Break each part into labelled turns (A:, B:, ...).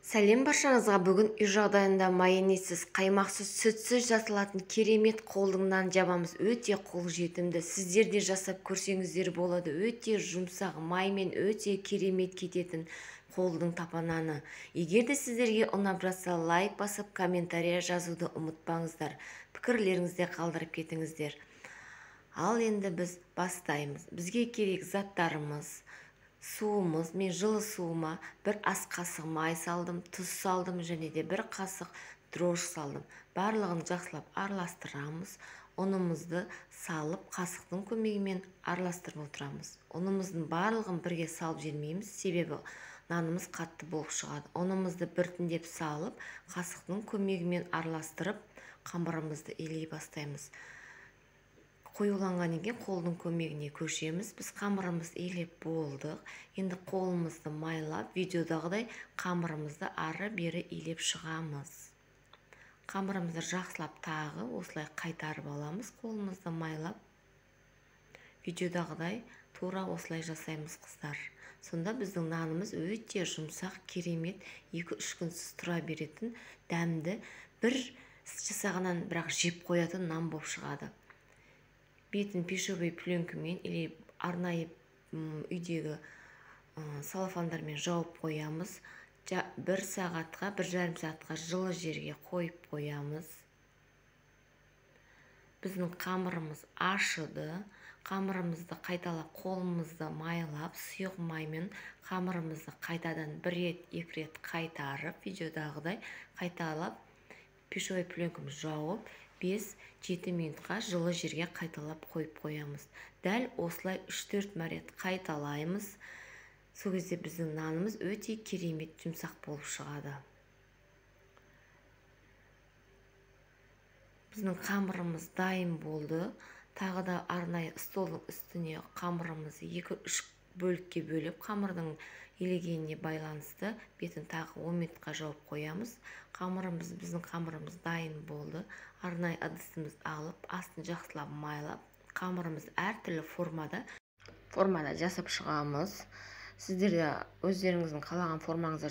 A: Сәлем баршаңызға. Бүгін үй жағдайында майонезсіз, қаймақсыз, сүтсіз жасалатын керемет қолдың нан жабамыз. Өте қолжетімді. Сіздер де жасап көрсеңіздер болады. Өте жұмсақ, маймен өте керемет кететін қолдың тапананы. Егер де сіздерге ұнап жатса, лайк басып, комментария жазуды ұмытпаңыздар. Пікірлеріңізді қалдырып кетіңіздер. Ал енді біз бастаймыз. Бізге керек заттарымыз: суымыз, мен жылы суыма бір ас қасық май салдым, тұз салдым, және де бір қасық дрожж салдым. Барлығын жақсылап араластырамыз. Ұнымызды салып, қасықтың көмегімен араластырып отырамыз. Ұнымыздың барлығын бірге салып жібермейміз, себебі нанымыз қатты болып шығады. Ұнымызды біртіндеп салып, қасықтың көмегімен араластырып, қамырымызды илей бастаймыз. Қоюланғаннан кейін қолдың көмегіне көшеміз. Біз қамырымыз илеп болдық. Енді қолымызды майлап, видеодағыдай қамырымызды ары-бері илеп шығамыз. Қамырымызды жақсылап тағы осылай қайтарып аламыз, қолымызды майлап. Видеодағыдай тура осылай жасаймыз, қыздар. Сонда біздің нанымыз өте жұмсақ, керемет, 2-3 күнсіз тұра беретін, дәмді, бір жасағаннан бірақ жеп қоятын нан болып шығады. Бетін пищевой пленкамен или арнайы үйдегі салафандармен жауып қоямыз. 1 сағатқа, 1,5 сағатқа жылы жерге қойып қоямыз. Біздің қамырымыз ашыды. Қамырымызды қайталап, қолымызды майлап, сұйық маймен қамырымызды қайтадан 1 рет, 2 рет қайтарып, видеодағыдай қайталап, пищевой пленкамыз жауып, 5-7 минутқа жылы жерге қайталап қойып қоямыз. Дәл осылай 3-4 мәрет қайталаймыз. Сол кезде біздің нанымыз өте керемет жұмсақ болып шығады. Біздің қамырымыз дайын болды. Тағы да арнайы столдың үстіне қамырымызды 2-3 бөлікке бөліп, қамырдың илегеніне байланысты бетін тағы 10 минутқа жауып қоямыз. Біздің қамырымыз дайын болды. Арнайы ыдысымызды алып, астын жақсылап майлап, қамырымызды әртүрлі формада жасап шығамыз. Сіздер де өздеріңіздің қалаған формаңызды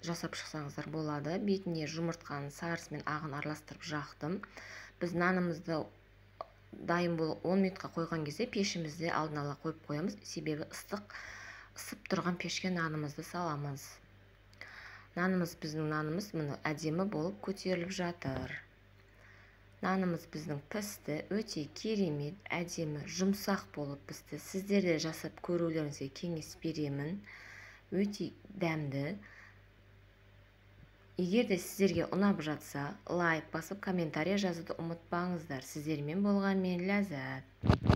A: жасап шықсаңыздар болады. Бетіне жұмыртқаның сарысы мен ағын араластырып жақтым. Біз нанымызды дайын болып 10 минутқа қойған кезде пешімізде алдын ала қойып қоямыз, себебі ысып тұрған пешке нанымызды саламыз. Біздің нанымыз міне әдемі болып көтеріліп жатыр. Нанымыз біздің пісті, өте керемет, әдемі, жұмсақ болып пісті. Сіздер де жасап көрулеріңізге кеңес беремін. Өте дәмді. Егер де сіздерге ұнап жатса, лайк басып, комментария жазуды ұмытпаңыздар. Сіздермен болған мен ләззат.